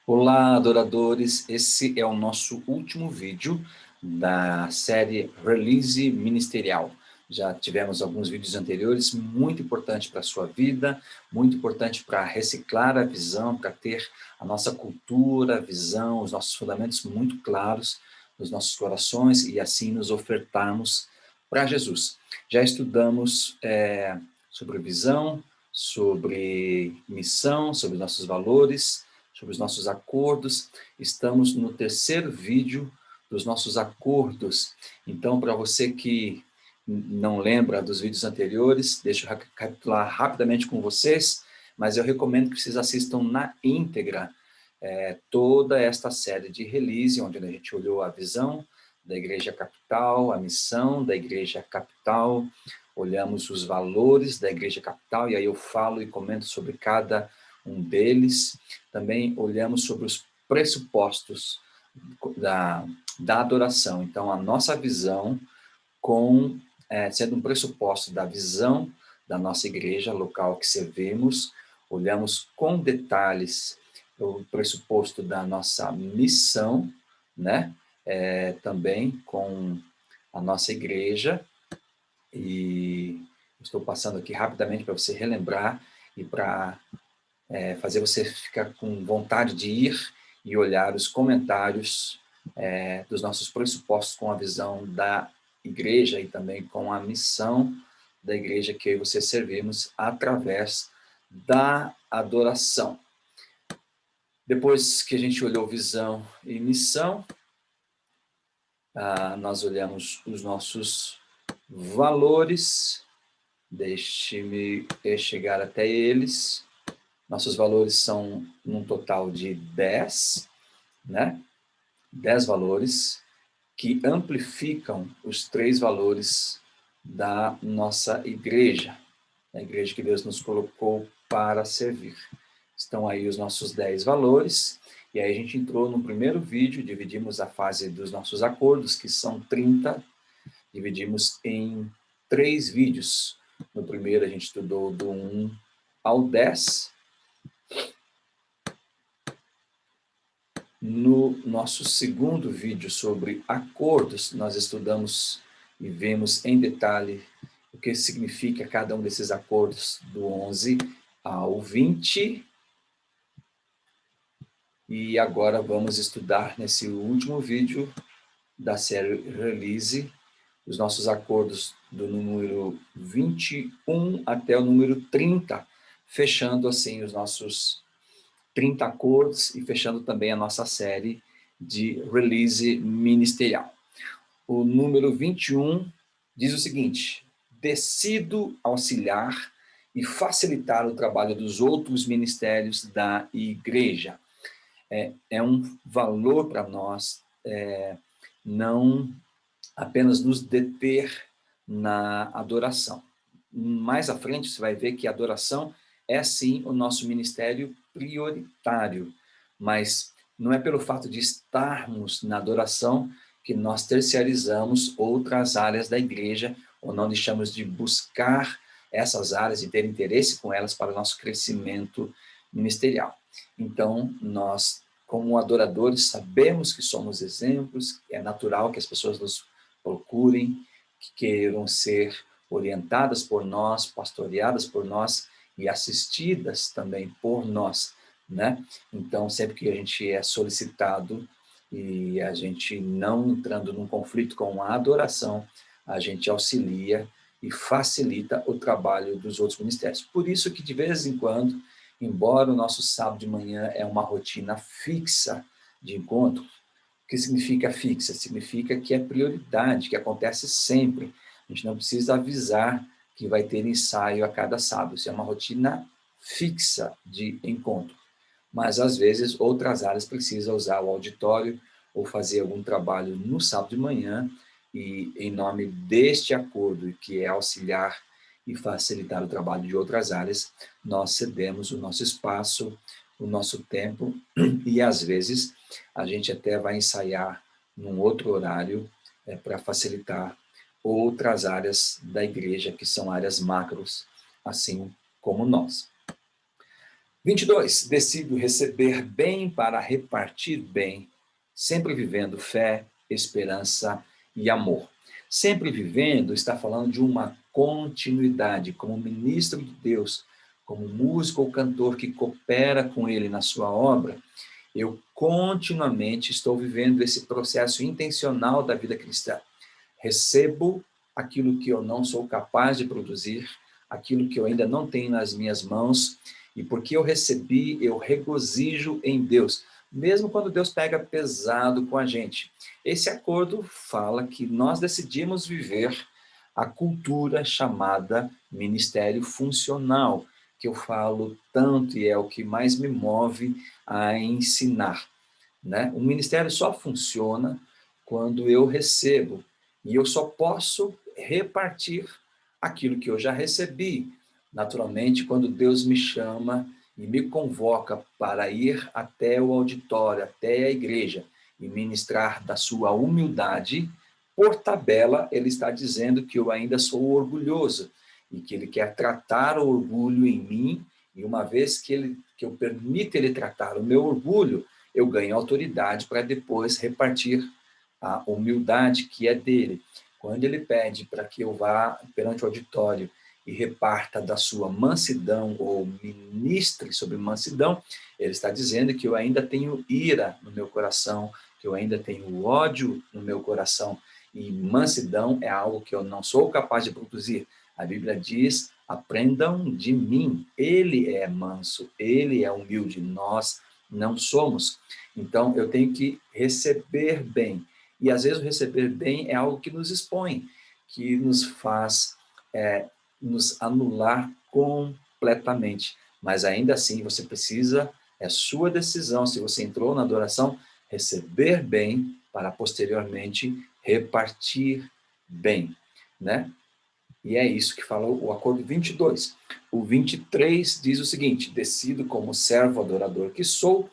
Olá, adoradores! Esse é o nosso último vídeo da série Release Ministerial. Já tivemos alguns vídeos anteriores, muito importante para a sua vida, muito importante para reciclar a visão, para ter a nossa cultura, a visão, os nossos fundamentos muito claros nos nossos corações e assim nos ofertarmos para Jesus. Já estudamos sobre visão, sobre missão, sobre nossos valores, sobre os nossos acordos. Estamos no terceiro vídeo dos nossos acordos. Então, para você que não lembra dos vídeos anteriores, deixa eu recapitular rapidamente com vocês, mas eu recomendo que vocês assistam na íntegra toda esta série de release, onde a gente olhou a visão da Igreja Capital, a missão da Igreja Capital, olhamos os valores da Igreja Capital, e aí eu falo e comento sobre cada um deles. Também olhamos sobre os pressupostos da adoração. Então, a nossa visão sendo um pressuposto da visão da nossa igreja local que servimos, olhamos com detalhes o pressuposto da nossa missão, né? Também com a nossa igreja, e estou passando aqui rapidamente para você relembrar e para fazer você ficar com vontade de ir e olhar os comentários dos nossos pressupostos com a visão da igreja e também com a missão da igreja que eu e você servimos através da adoração. Depois que a gente olhou visão e missão, nós olhamos os nossos valores. Deixe-me chegar até eles. Nossos valores são um total de 10, né? 10 valores que amplificam os 3 valores da nossa igreja, a igreja que Deus nos colocou para servir. Estão aí os nossos 10 valores, e aí a gente entrou no primeiro vídeo, dividimos a fase dos nossos acordos, que são 30, dividimos em 3 vídeos. No primeiro a gente estudou do 1 ao 10, no nosso segundo vídeo sobre acordos, nós estudamos e vemos em detalhe o que significa cada um desses acordos do 11 ao 20. E agora vamos estudar nesse último vídeo da série Release, os nossos acordos do número 21 até o número 30, fechando assim os nossos 30 acordos e fechando também a nossa série de release ministerial. O número 21 diz o seguinte: decido auxiliar e facilitar o trabalho dos outros ministérios da igreja. É um valor para nós não apenas nos deter na adoração. Mais à frente você vai ver que a adoração é sim o nosso ministério prioritário, mas não é pelo fato de estarmos na adoração que nós terciarizamos outras áreas da igreja, ou não deixamos de buscar essas áreas e ter interesse com elas para o nosso crescimento ministerial. Então, nós, como adoradores, sabemos que somos exemplos, é natural que as pessoas nos procurem, que queiram ser orientadas por nós, pastoreadas por nós e assistidas também por nós, né? Então, sempre que a gente é solicitado e a gente não entrando num conflito com a adoração, a gente auxilia e facilita o trabalho dos outros ministérios. Por isso que, de vez em quando, embora o nosso sábado de manhã é uma rotina fixa de encontro, o que significa fixa? Significa que é prioridade, que acontece sempre. A gente não precisa avisar que vai ter ensaio a cada sábado. Isso é uma rotina fixa de encontro. Mas, às vezes, outras áreas precisam usar o auditório ou fazer algum trabalho no sábado de manhã, e em nome deste acordo, que é auxiliar e facilitar o trabalho de outras áreas, nós cedemos o nosso espaço, o nosso tempo, e às vezes a gente até vai ensaiar num outro horário para facilitar outras áreas da igreja, que são áreas macros, assim como nós. 22. Decido receber bem para repartir bem, sempre vivendo fé, esperança e amor. Sempre vivendo está falando de uma continuidade, como ministro de Deus, como músico ou cantor que coopera com ele na sua obra, eu continuamente estou vivendo esse processo intencional da vida cristã. Recebo aquilo que eu não sou capaz de produzir, aquilo que eu ainda não tenho nas minhas mãos, e porque eu recebi, eu regozijo em Deus, mesmo quando Deus pega pesado com a gente. Esse acordo fala que nós decidimos viver a cultura chamada ministério funcional, que eu falo tanto e é o que mais me move a ensinar, né? O ministério só funciona quando eu recebo, e eu só posso repartir aquilo que eu já recebi. Naturalmente, quando Deus me chama e me convoca para ir até o auditório, até a igreja, e ministrar da sua humildade, por tabela, ele está dizendo que eu ainda sou orgulhoso, e que ele quer tratar o orgulho em mim, e uma vez que eu permito ele tratar o meu orgulho, eu ganho autoridade para depois repartir a humildade que é dele. Quando ele pede para que eu vá perante o auditório e reparta da sua mansidão, ou ministre sobre mansidão, ele está dizendo que eu ainda tenho ira no meu coração, que eu ainda tenho ódio no meu coração, e mansidão é algo que eu não sou capaz de produzir. A Bíblia diz, aprendam de mim, ele é manso, ele é humilde, nós não somos. Então, eu tenho que receber bem. E, às vezes, o receber bem é algo que nos expõe, que nos faz nos anular completamente. Mas, ainda assim, você precisa, é sua decisão, se você entrou na adoração, receber bem para, posteriormente, repartir bem, né? E é isso que fala o acordo 22. O 23 diz o seguinte: decido como servo adorador que sou,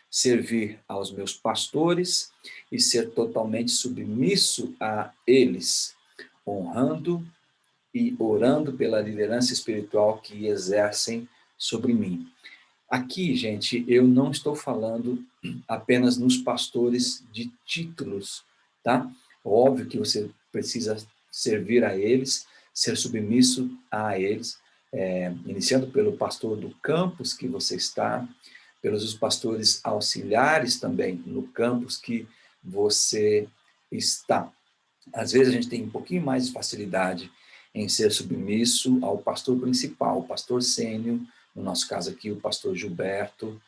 servir aos meus pastores e ser totalmente submisso a eles, honrando e orando pela liderança espiritual que exercem sobre mim. Aqui, gente, eu não estou falando apenas nos pastores de títulos, tá? Óbvio que você precisa servir a eles, ser submisso a eles, iniciando pelo pastor do campus que você está, pelos os pastores auxiliares também no campus que você está. Às vezes a gente tem um pouquinho mais de facilidade em ser submisso ao pastor principal, o pastor sênior, no nosso caso aqui, o pastor Gilberto,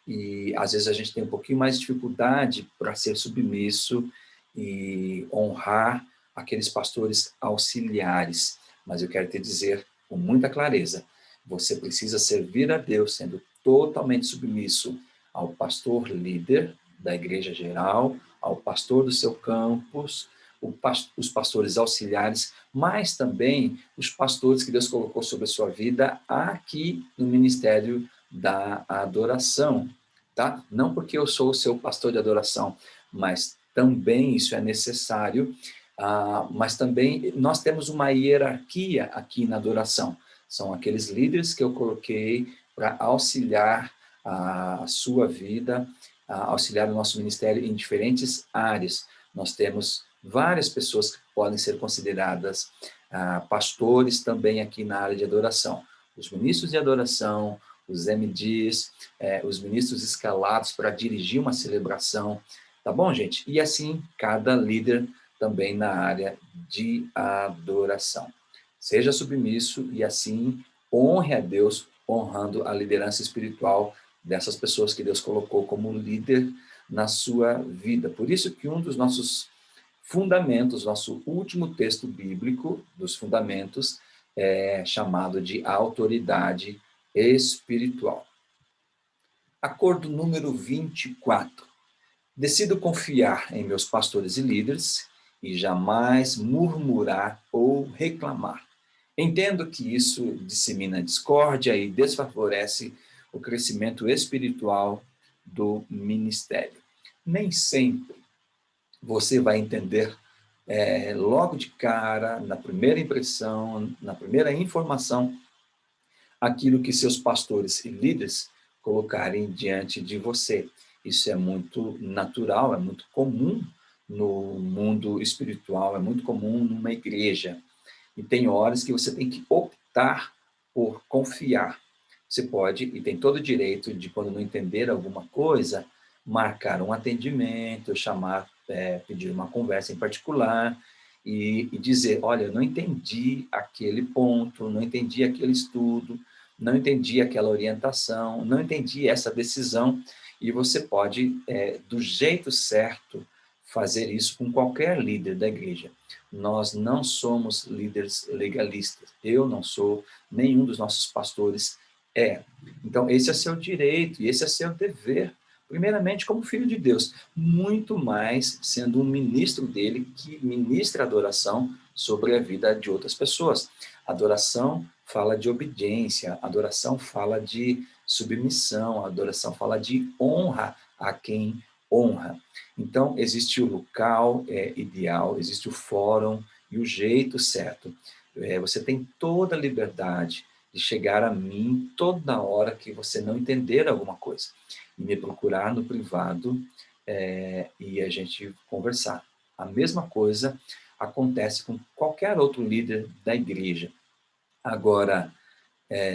e às vezes a gente tem um pouquinho mais de dificuldade para ser submisso e honrar aqueles pastores auxiliares. Mas eu quero te dizer com muita clareza, você precisa servir a Deus sendo totalmente submisso ao pastor líder da igreja geral, ao pastor do seu campus, os pastores auxiliares, mas também os pastores que Deus colocou sobre a sua vida aqui no ministério da adoração, tá? Não porque eu sou o seu pastor de adoração, mas também isso é necessário, mas também nós temos uma hierarquia aqui na adoração. São aqueles líderes que eu coloquei para auxiliar a sua vida, auxiliar o nosso ministério em diferentes áreas. Nós temos várias pessoas que podem ser consideradas pastores também aqui na área de adoração. Os ministros de adoração, os MDs, os ministros escalados para dirigir uma celebração, tá bom, gente? E assim, cada líder também na área de adoração. Seja submisso e assim honre a Deus, honrando a liderança espiritual dessas pessoas que Deus colocou como líder na sua vida. Por isso que um dos nossos fundamentos, nosso último texto bíblico dos fundamentos, é chamado de autoridade espiritual. Acordo número 24. Decido confiar em meus pastores e líderes e jamais murmurar ou reclamar. Entendo que isso dissemina discórdia e desfavorece o crescimento espiritual do ministério. Nem sempre você vai entender logo de cara, na primeira impressão, na primeira informação, aquilo que seus pastores e líderes colocarem diante de você. Isso é muito natural, é muito comum no mundo espiritual, é muito comum numa igreja. E tem horas que você tem que optar por confiar. Você pode, e tem todo o direito de, quando não entender alguma coisa, marcar um atendimento, chamar, pedir uma conversa em particular e dizer, olha, eu não entendi aquele ponto, não entendi aquele estudo, não entendi aquela orientação, não entendi essa decisão, e você pode, do jeito certo, fazer isso com qualquer líder da igreja. Nós não somos líderes legalistas. Eu não sou, nenhum dos nossos pastores é. Então, esse é seu direito e esse é seu dever, primeiramente como filho de Deus, muito mais sendo um ministro dele que ministra adoração sobre a vida de outras pessoas. Adoração fala de obediência, adoração fala de submissão, adoração fala de honra a quem honra. Então, existe o local ideal, existe o fórum e o jeito certo. Você tem toda a liberdade de chegar a mim toda hora que você não entender alguma coisa. E me procurar no privado e a gente conversar. A mesma coisa acontece com qualquer outro líder da igreja. Agora,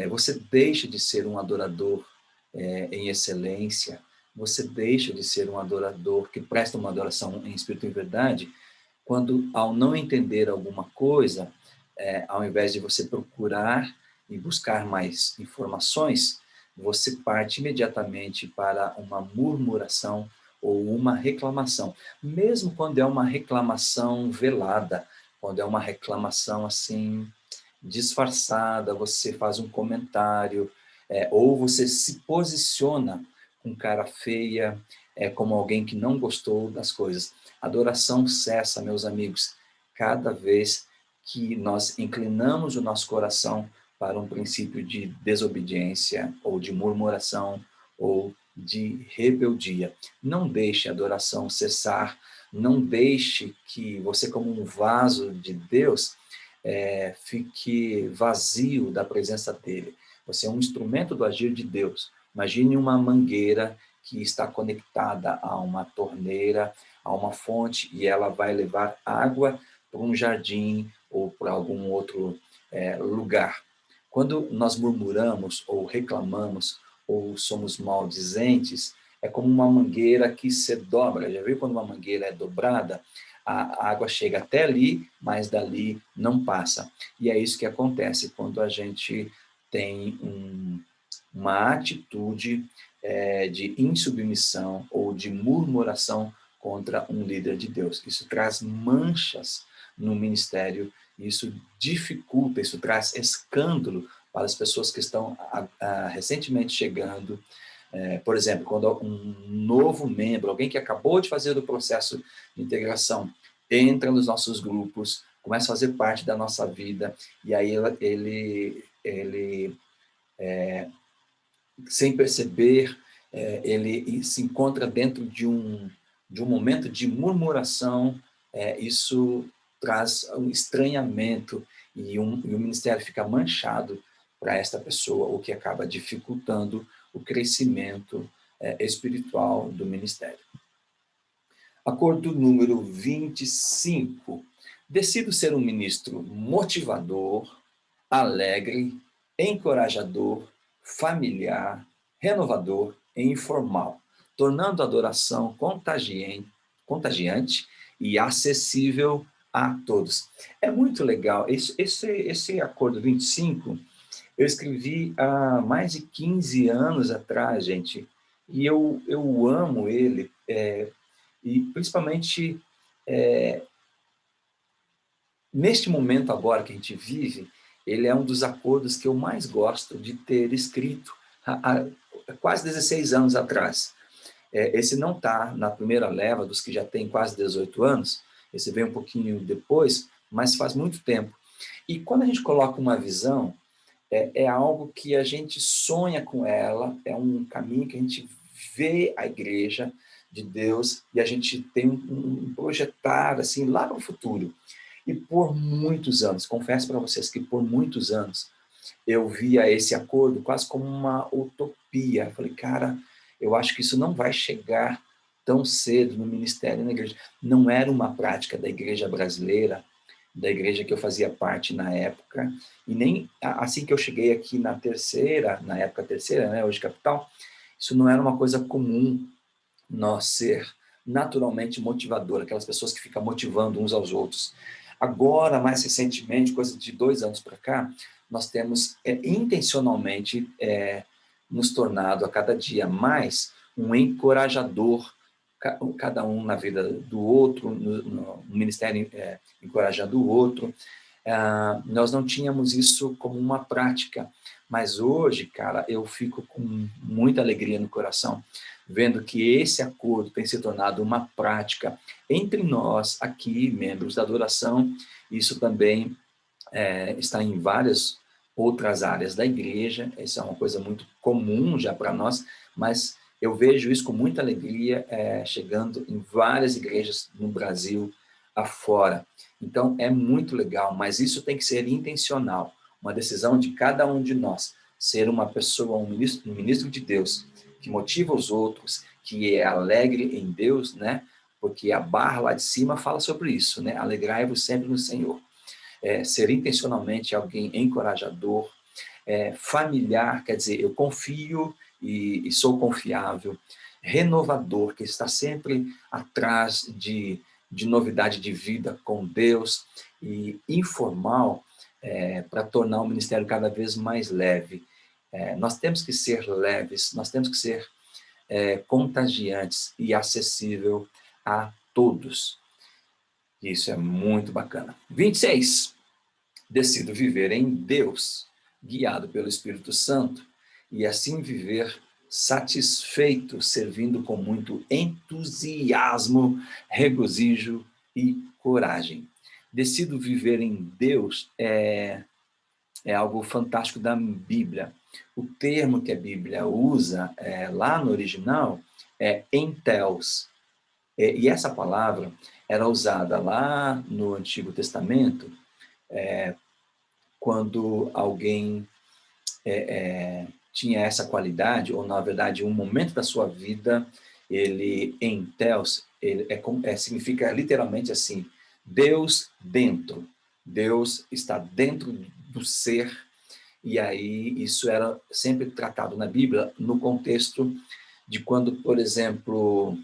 você deixa de ser um adorador em excelência, você deixa de ser um adorador que presta uma adoração em espírito e verdade, quando, ao não entender alguma coisa, ao invés de você procurar e buscar mais informações, você parte imediatamente para uma murmuração ou uma reclamação, mesmo quando é uma reclamação velada, quando é uma reclamação assim disfarçada, você faz um comentário, ou você se posiciona com cara feia, como alguém que não gostou das coisas. A adoração cessa, meus amigos, cada vez que nós inclinamos o nosso coração para um princípio de desobediência, ou de murmuração, ou de rebeldia. Não deixe a adoração cessar, não deixe que você, como um vaso de Deus, fique vazio da presença dele. Você é um instrumento do agir de Deus. Imagine uma mangueira que está conectada a uma torneira, a uma fonte, e ela vai levar água para um jardim ou para algum outro lugar. Quando nós murmuramos ou reclamamos ou somos maldizentes, é como uma mangueira que se dobra. Já viu quando uma mangueira é dobrada? A água chega até ali, mas dali não passa. E é isso que acontece quando a gente tem uma atitude de insubmissão ou de murmuração contra um líder de Deus. Isso traz manchas no ministério, isso dificulta, isso traz escândalo para as pessoas que estão recentemente chegando. Por exemplo, quando um novo membro, alguém que acabou de fazer o processo de integração, entra nos nossos grupos, começa a fazer parte da nossa vida, e aí ele sem perceber, ele se encontra dentro de um momento de murmuração, isso traz um estranhamento e o ministério fica manchado para esta pessoa, o que acaba dificultando o crescimento espiritual do ministério. Acordo número 25. Decido ser um ministro motivador, alegre, encorajador, familiar, renovador e informal, tornando a adoração contagiante e acessível a todos. É muito legal. Esse acordo 25, eu escrevi há mais de 15 anos atrás, gente, e eu amo ele, e principalmente neste momento agora que a gente vive, ele é um dos acordos que eu mais gosto de ter escrito há quase 16 anos atrás. Esse não está na primeira leva dos que já têm quase 18 anos, esse vem um pouquinho depois, mas faz muito tempo. E quando a gente coloca uma visão, é algo que a gente sonha com ela, é um caminho que a gente vê a igreja de Deus e a gente tem um projetar assim lá para o futuro. E por muitos anos, confesso para vocês que por muitos anos, eu via esse acordo quase como uma utopia. utopia. Eu falei, cara, eu acho que isso não vai chegar tão cedo no ministério na igreja. Não era uma prática da igreja brasileira, da igreja que eu fazia parte na época, e nem assim que eu cheguei aqui na terceira, na época terceira, né, hoje capital, isso não era uma coisa comum, nós ser naturalmente motivador, aquelas pessoas que ficam motivando uns aos outros. Agora, mais recentemente, coisa de 2 anos para cá, nós temos intencionalmente nos tornado a cada dia mais um encorajador, cada um na vida do outro, no ministério encorajando o outro. Nós não tínhamos isso como uma prática, mas hoje, cara, eu fico com muita alegria no coração, vendo que esse acordo tem se tornado uma prática entre nós aqui, membros da adoração. Isso também está em várias outras áreas da igreja, isso é uma coisa muito comum já para nós, mas eu vejo isso com muita alegria chegando em várias igrejas no Brasil afora. Então, é muito legal, mas isso tem que ser intencional, uma decisão de cada um de nós, ser uma pessoa, um ministro de Deus, que motiva os outros, que é alegre em Deus, né? Porque a barra lá de cima fala sobre isso, né? Alegrai-vos sempre no Senhor. Ser intencionalmente alguém encorajador, familiar, quer dizer, eu confio e sou confiável, renovador, que está sempre atrás de novidade de vida com Deus, e informal, para tornar o ministério cada vez mais leve. Nós temos que ser leves, nós temos que ser contagiantes e acessível a todos. Isso é muito bacana. 26. Decido viver em Deus, guiado pelo Espírito Santo, e assim viver satisfeito, servindo com muito entusiasmo, regozijo e coragem. Decido viver em Deus é algo fantástico da Bíblia. O termo que a Bíblia usa lá no original é enteos. E essa palavra era usada lá no Antigo Testamento quando alguém tinha essa qualidade, ou na verdade um momento da sua vida, ele enteos, ele significa literalmente assim, Deus dentro. Deus está dentro do ser. E aí isso era sempre tratado na Bíblia no contexto de quando, por exemplo,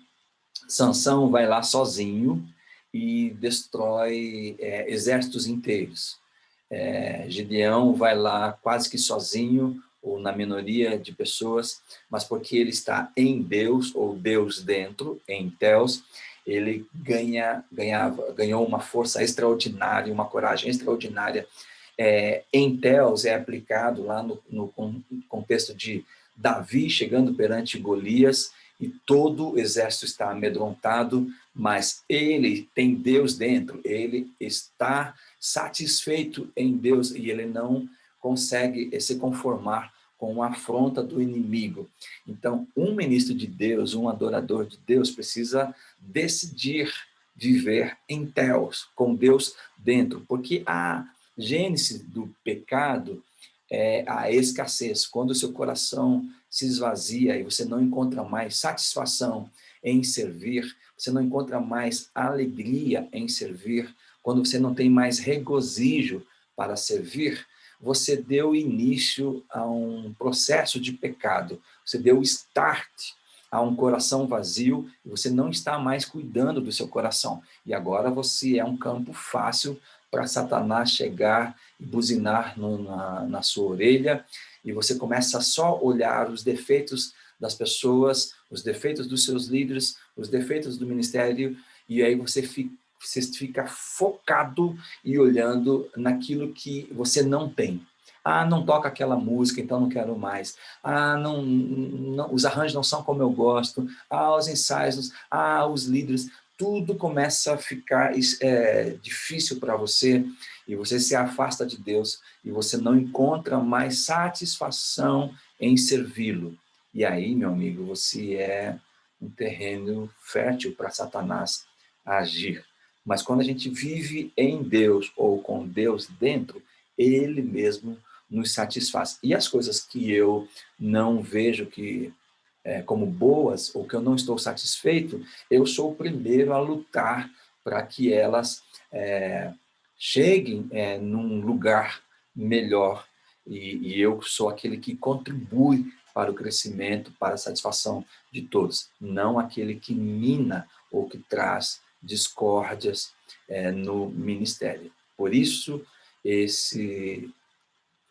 Sansão vai lá sozinho e destrói exércitos inteiros. Gideão vai lá quase que sozinho, ou na minoria de pessoas, mas porque ele está em Deus, ou Deus dentro, em Theos, ele ganhou uma força extraordinária, uma coragem extraordinária. Em Theos é aplicado lá no contexto de Davi chegando perante Golias, e todo o exército está amedrontado, mas ele tem Deus dentro, ele está satisfeito em Deus, e ele não consegue se conformar com a afronta do inimigo. Então, um ministro de Deus, um adorador de Deus, precisa decidir viver em Theos, com Deus dentro, porque a gênese do pecado é a escassez. Quando o seu coração se esvazia e você não encontra mais satisfação em servir, você não encontra mais alegria em servir, quando você não tem mais regozijo para servir, você deu início a um processo de pecado, você deu start a um coração vazio, e você não está mais cuidando do seu coração. E agora você é um campo fácil para Satanás chegar e buzinar na sua orelha, e você começa a só olhar os defeitos das pessoas, os defeitos dos seus líderes, os defeitos do ministério, e aí você fica focado e olhando naquilo que você não tem. Não toca aquela música, então não quero mais. Não, os arranjos não são como eu gosto. Os ensaios, os líderes. Tudo começa a ficar difícil para você, e você se afasta de Deus, e você não encontra mais satisfação em servi-lo. E aí, meu amigo, você é um terreno fértil para Satanás agir. Mas quando a gente vive em Deus, ou com Deus dentro, ele mesmo nos satisfaz. E as coisas que eu não vejo que como boas, ou que eu não estou satisfeito, eu sou o primeiro a lutar para que elas cheguem num lugar melhor. E eu sou aquele que contribui para o crescimento, para a satisfação de todos, não aquele que mina ou que traz discórdias no ministério. Por isso, esse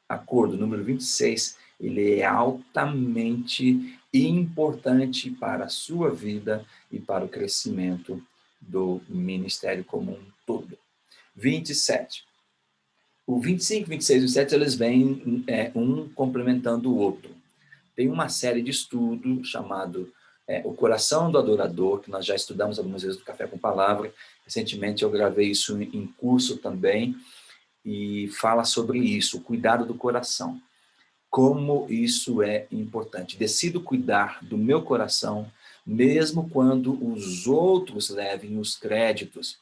acordo número 26, ele é altamente importante para a sua vida e para o crescimento do ministério como um todo. 27. O 25, 26 e 27, eles vêm um complementando o outro. Tem uma série de estudos chamado O Coração do Adorador, que nós já estudamos algumas vezes no Café com Palavra. Recentemente eu gravei isso em curso também, e fala sobre isso, o cuidado do coração. Como isso é importante. Decido cuidar do meu coração, mesmo quando os outros levem os créditos.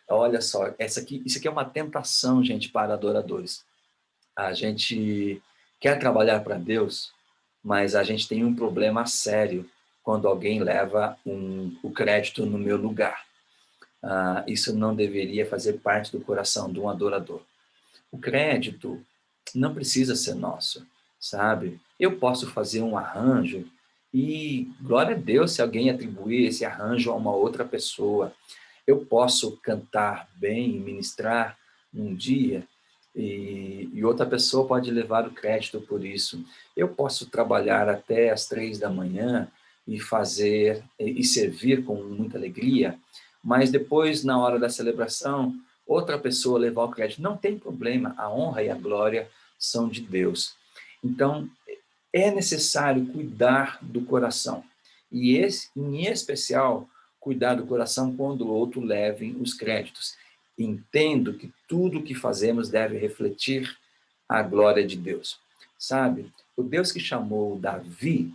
Olha só, isso aqui é uma tentação, gente, para adoradores. A gente quer trabalhar para Deus, mas a gente tem um problema sério quando alguém leva o crédito no meu lugar. Isso não deveria fazer parte do coração de um adorador. O crédito não precisa ser nosso, sabe? Eu posso fazer um arranjo e, glória a Deus, se alguém atribuir esse arranjo a uma outra pessoa. Eu posso cantar bem, ministrar um dia e outra pessoa pode levar o crédito por isso. Eu posso trabalhar até às 3 da manhã e fazer e servir com muita alegria, mas depois, na hora da celebração, outra pessoa levar o crédito. Não tem problema, a honra e a glória são de Deus. Então, é necessário cuidar do coração. E em especial, cuidar do coração quando o outro leve os créditos. Entendo que tudo o que fazemos deve refletir a glória de Deus. Sabe, o Deus que chamou Davi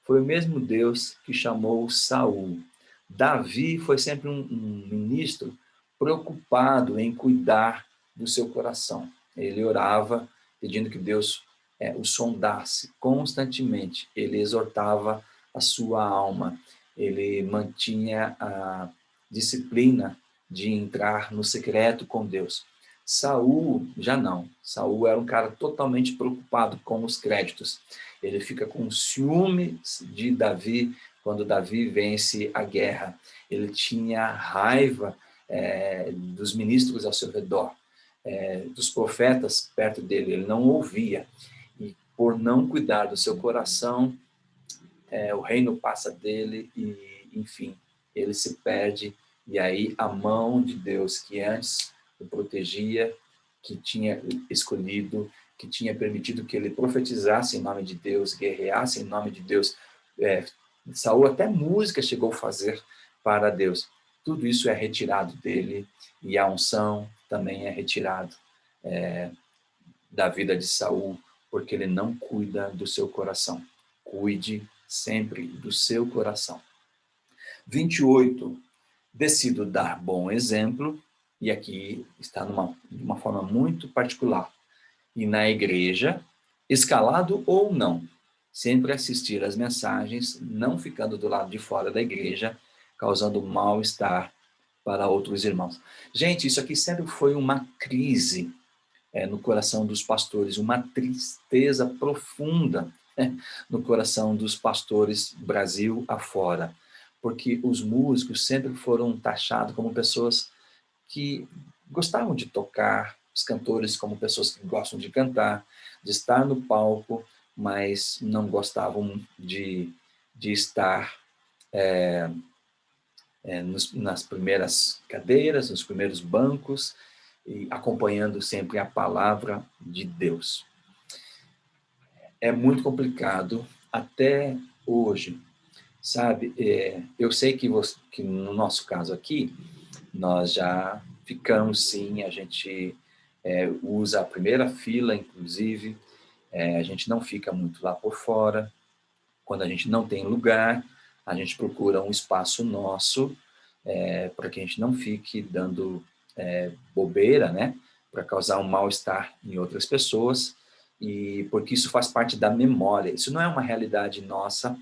foi o mesmo Deus que chamou Saul. Davi foi sempre um ministro preocupado em cuidar do seu coração. Ele orava pedindo que Deus o sondasse constantemente. Ele exortava a sua alma. Ele mantinha a disciplina de entrar no secreto com Deus. Saul já não. Saul era um cara totalmente preocupado com os créditos. Ele fica com ciúme de Davi quando Davi vence a guerra. Ele tinha raiva dos ministros ao seu redor, dos profetas perto dele. Ele não ouvia. E por não cuidar do seu coração, o reino passa dele e, enfim, ele se perde. E aí a mão de Deus, que antes o protegia, que tinha escolhido, que tinha permitido que ele profetizasse em nome de Deus, guerreasse em nome de Deus. Saul até música chegou a fazer para Deus. Tudo isso é retirado dele e a unção também é retirado da vida de Saul, porque ele não cuida do seu coração. Cuide sempre do seu coração. 28. Decido dar bom exemplo, e aqui está de uma forma muito particular. E na igreja, escalado ou não, sempre assistir às mensagens, não ficando do lado de fora da igreja, causando mal-estar para outros irmãos. Gente, isso aqui sempre foi uma crise no coração dos pastores, uma tristeza profunda no coração dos pastores Brasil afora, porque os músicos sempre foram taxados como pessoas que gostavam de tocar, os cantores como pessoas que gostam de cantar, de estar no palco, mas não gostavam de estar nas primeiras cadeiras, nos primeiros bancos, e acompanhando sempre a palavra de Deus. É muito complicado até hoje, sabe? Eu sei que no nosso caso aqui, nós já ficamos, sim, a gente usa a primeira fila, inclusive, a gente não fica muito lá por fora. Quando a gente não tem lugar, a gente procura um espaço nosso, para que a gente não fique dando bobeira, né? Para causar um mal-estar em outras pessoas. e porque isso faz parte da memória. Isso não é uma realidade nossa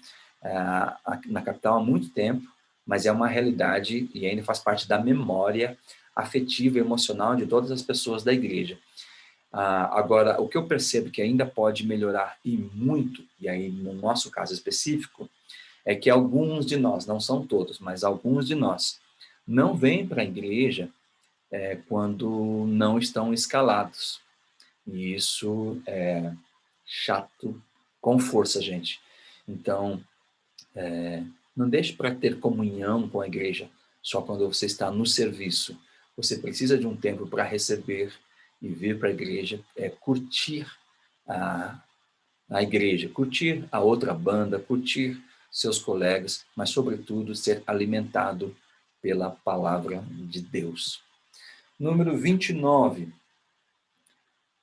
na capital há muito tempo, mas é uma realidade e ainda faz parte da memória afetiva e emocional de todas as pessoas da igreja. Agora, o que eu percebo que ainda pode melhorar e muito, e aí no nosso caso específico, é que alguns de nós, não são todos, mas alguns de nós, não vêm para a igreja quando não estão escalados. E isso é chato com força, gente. Então, não deixe para ter comunhão com a igreja só quando você está no serviço. Você precisa de um tempo para receber e vir para a igreja, curtir a, a igreja, curtir a outra banda, curtir seus colegas, mas, sobretudo, ser alimentado pela palavra de Deus. Número 29,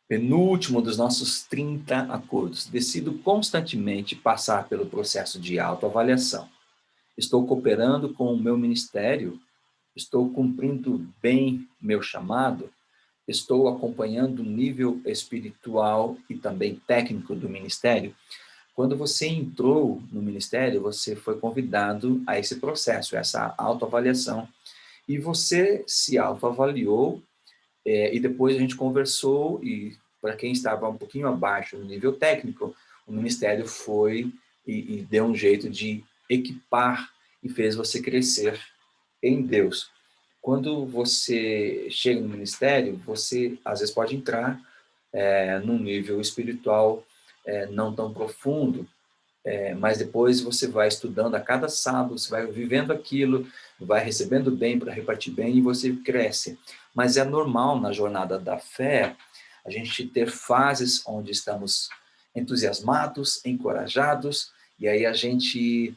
penúltimo dos nossos 30 acordos. Decido constantemente passar pelo processo de autoavaliação. Estou cooperando com o meu ministério? Estou cumprindo bem meu chamado? Estou acompanhando o nível espiritual e também técnico do ministério? Quando você entrou no ministério, você foi convidado a esse processo, essa autoavaliação, e você se autoavaliou, e depois a gente conversou, e para quem estava um pouquinho abaixo no nível técnico, o ministério foi e deu um jeito de equipar e fez você crescer em Deus. Quando você chega no ministério, você às vezes pode entrar num nível espiritual não tão profundo, mas depois você vai estudando a cada sábado, você vai vivendo aquilo, vai recebendo bem para repartir bem e você cresce. Mas é normal na jornada da fé a gente ter fases onde estamos entusiasmados, encorajados, e aí a gente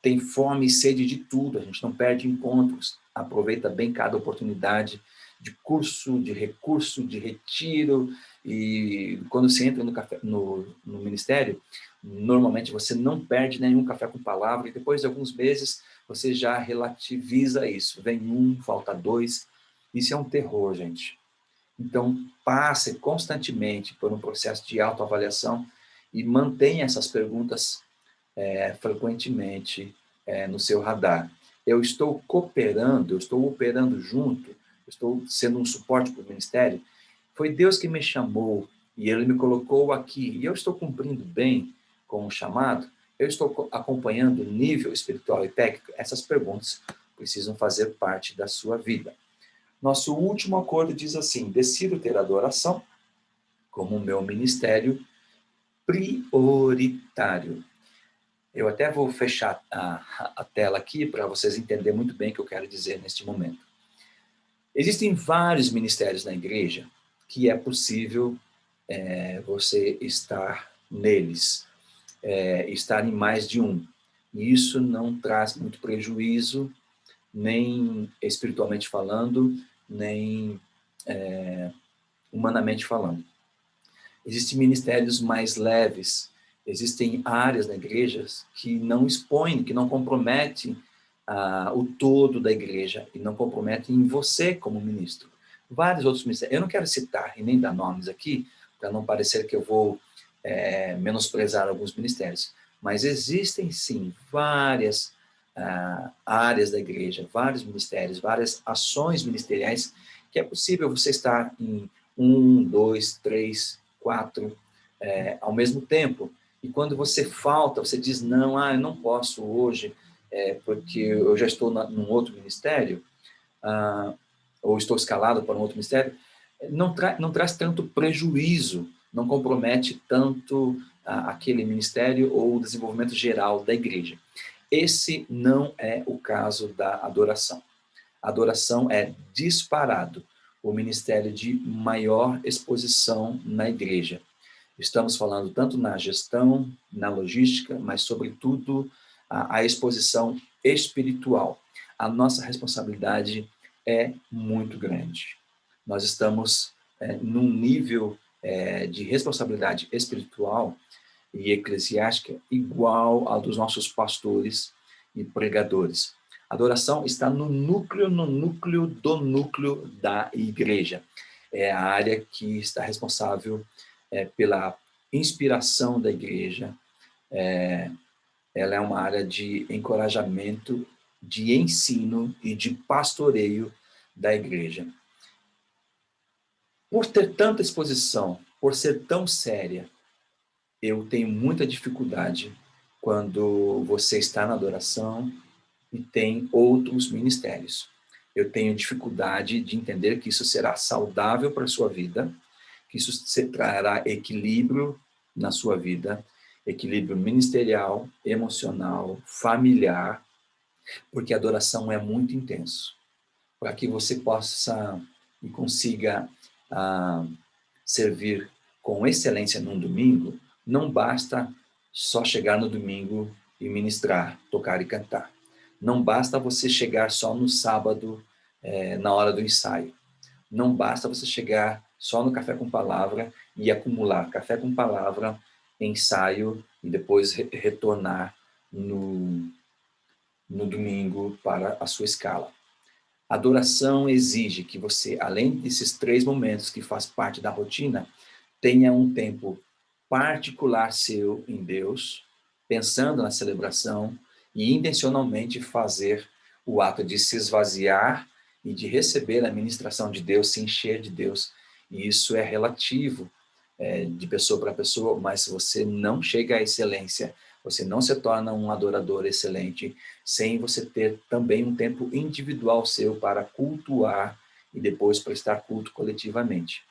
tem fome e sede de tudo, a gente não perde encontros, aproveita bem cada oportunidade de curso, de recurso, de retiro, e quando você entra no ministério, normalmente você não perde nenhum café com palavra, e depois de alguns meses você já relativiza isso. Vem um, falta dois. Isso é um terror, gente. Então, passe constantemente por um processo de autoavaliação e mantenha essas perguntas frequentemente no seu radar. Eu estou cooperando, eu estou operando junto, eu estou sendo um suporte para o ministério. Foi Deus que me chamou e Ele me colocou aqui. E eu estou cumprindo bem com o chamado? Eu estou acompanhando o nível espiritual e técnico? Essas perguntas precisam fazer parte da sua vida. Nosso último acordo diz assim: decido ter adoração como meu ministério prioritário. Eu até vou fechar a tela aqui para vocês entenderem muito bem o que eu quero dizer neste momento. Existem vários ministérios na igreja que é possível você estar neles, estar em mais de um. E isso não traz muito prejuízo, nem espiritualmente falando, nem humanamente falando. Existem ministérios mais leves, existem áreas na igreja que não expõem, que não comprometem o todo da igreja e não comprometem em você como ministro. Vários outros ministérios, eu não quero citar e nem dar nomes aqui, para não parecer que eu vou menosprezar alguns ministérios, mas existem sim várias áreas da igreja, vários ministérios, várias ações ministeriais que é possível você estar em 1, 2, 3, 4 ao mesmo tempo. E quando você falta, você diz, não, eu não posso hoje, porque eu já estou num outro ministério, ou estou escalado para um outro ministério, não traz tanto prejuízo, não compromete tanto aquele ministério ou o desenvolvimento geral da igreja. Esse não é o caso da adoração. A adoração é disparado o ministério de maior exposição na igreja. Estamos falando tanto na gestão, na logística, mas, sobretudo, a exposição espiritual. A nossa responsabilidade é muito grande. Nós estamos num nível de responsabilidade espiritual e eclesiástica igual ao dos nossos pastores e pregadores. A adoração está no núcleo da igreja. É a área que está responsável pela inspiração da igreja, ela é uma área de encorajamento, de ensino e de pastoreio da igreja. Por ter tanta exposição, por ser tão séria, eu tenho muita dificuldade quando você está na adoração e tem outros ministérios. Eu tenho dificuldade de entender que isso será saudável para a sua vida, que isso trará equilíbrio na sua vida, equilíbrio ministerial, emocional, familiar, porque a adoração é muito intenso. Para que você possa e consiga servir com excelência num domingo, não basta só chegar no domingo e ministrar, tocar e cantar. Não basta você chegar só no sábado, na hora do ensaio. Não basta você chegar só no Café com Palavra e acumular Café com Palavra, ensaio e depois retornar no domingo para a sua escala. A adoração exige que você, além desses 3 momentos que faz parte da rotina, tenha um tempo particular seu em Deus, pensando na celebração e intencionalmente fazer o ato de se esvaziar e de receber a ministração de Deus, se encher de Deus. E isso é relativo de pessoa para pessoa, mas você não chega à excelência, você não se torna um adorador excelente sem você ter também um tempo individual seu para cultuar e depois prestar culto coletivamente.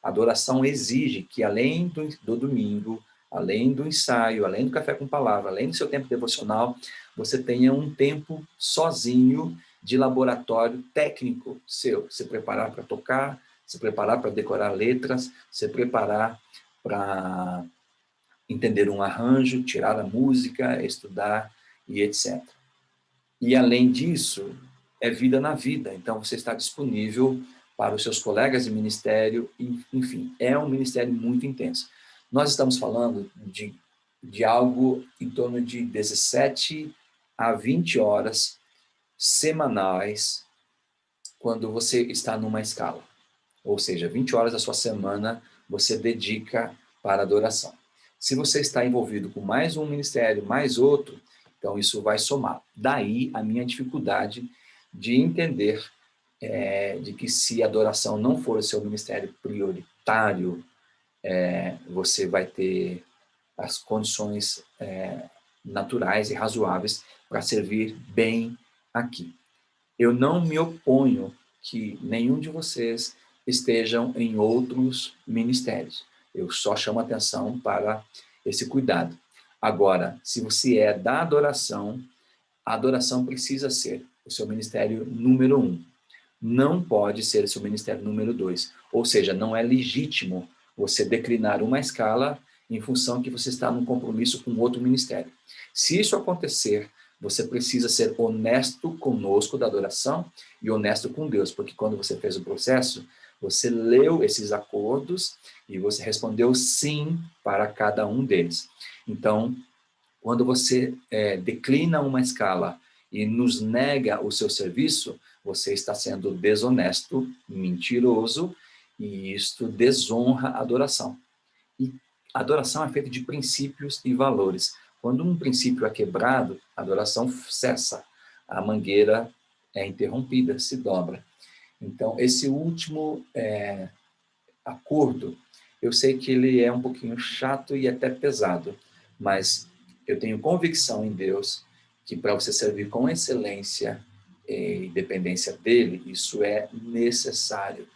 A adoração exige que, além do domingo, além do ensaio, além do café com palavra, além do seu tempo devocional, você tenha um tempo sozinho de laboratório técnico seu. Se preparar para tocar, se preparar para decorar letras, se preparar para entender um arranjo, tirar a música, estudar e etc. E, além disso, é vida na vida. Então, você está disponível para os seus colegas de ministério, enfim, é um ministério muito intenso. Nós estamos falando de algo em torno de 17 a 20 horas semanais quando você está numa escala. Ou seja, 20 horas da sua semana você dedica para adoração. Se você está envolvido com mais um ministério, mais outro, então isso vai somar. Daí a minha dificuldade de entender de que se a adoração não for o seu ministério prioritário, você vai ter as condições naturais e razoáveis para servir bem aqui. Eu não me oponho que nenhum de vocês estejam em outros ministérios. Eu só chamo atenção para esse cuidado. Agora, se você é da adoração, a adoração precisa ser o seu ministério número 1. Não pode ser o seu ministério número 2. Ou seja, não é legítimo você declinar uma escala em função que você está num compromisso com outro ministério. Se isso acontecer, você precisa ser honesto conosco da adoração e honesto com Deus, porque quando você fez o processo, você leu esses acordos e você respondeu sim para cada um deles. Então, quando você declina uma escala e nos nega o seu serviço, você está sendo desonesto, mentiroso, e isto desonra a adoração. E a adoração é feita de princípios e valores. Quando um princípio é quebrado, a adoração cessa, a mangueira é interrompida, se dobra. Então, esse último acordo, eu sei que ele é um pouquinho chato e até pesado, mas eu tenho convicção em Deus que para você servir com excelência e dependência dele, isso é necessário.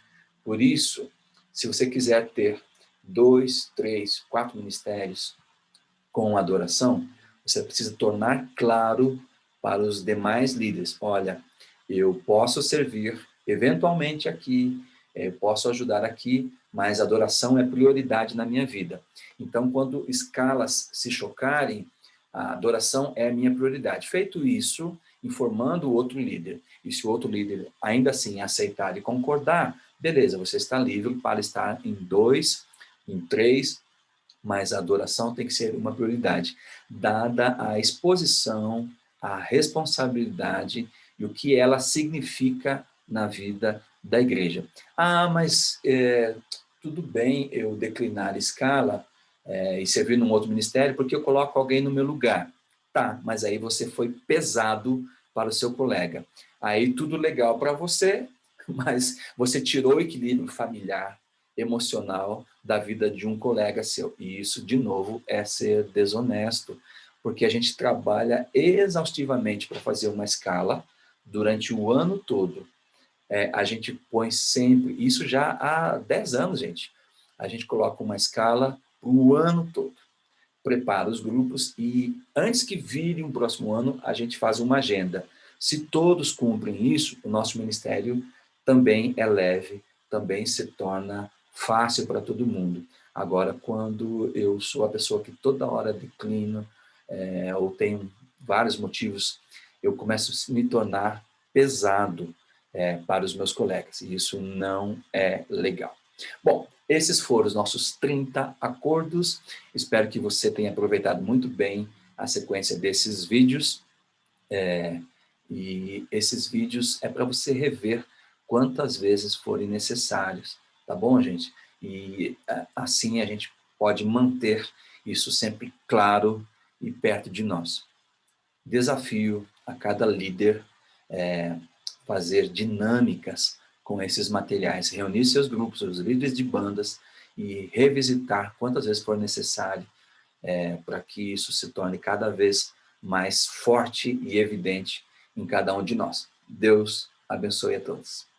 Por isso, se você quiser ter 2, 3, 4 ministérios com adoração, você precisa tornar claro para os demais líderes, olha, eu posso servir eventualmente aqui, eu posso ajudar aqui, mas a adoração é prioridade na minha vida. Então, quando escalas se chocarem, a adoração é a minha prioridade. Feito isso, informando o outro líder, e se o outro líder ainda assim aceitar e concordar, beleza, você está livre para estar em 2, em 3, mas a adoração tem que ser uma prioridade, dada a exposição, a responsabilidade e o que ela significa na vida da igreja. Ah, mas tudo bem eu declinar a escala e servir num outro ministério porque eu coloco alguém no meu lugar. Tá, mas aí você foi pesado para o seu colega. Aí tudo legal para você, mas você tirou o equilíbrio familiar, emocional da vida de um colega seu. E isso, de novo, é ser desonesto, porque a gente trabalha exaustivamente para fazer uma escala durante o ano todo. A gente põe sempre, isso já há 10 anos, gente, a gente coloca uma escala o ano todo, prepara os grupos e antes que vire um próximo ano, a gente faz uma agenda. Se todos cumprem isso, o nosso ministério também é leve, também se torna fácil para todo mundo. Agora, quando eu sou a pessoa que toda hora declino, ou tenho vários motivos, eu começo a me tornar pesado para os meus colegas, e isso não é legal. Bom, esses foram os nossos 30 acordos. Espero que você tenha aproveitado muito bem a sequência desses vídeos. E esses vídeos é para você rever quantas vezes forem necessários, tá bom, gente? E assim a gente pode manter isso sempre claro e perto de nós. Desafio a cada líder fazer dinâmicas com esses materiais, reunir seus grupos, os líderes de bandas e revisitar quantas vezes for necessário para que isso se torne cada vez mais forte e evidente em cada um de nós. Deus abençoe a todos.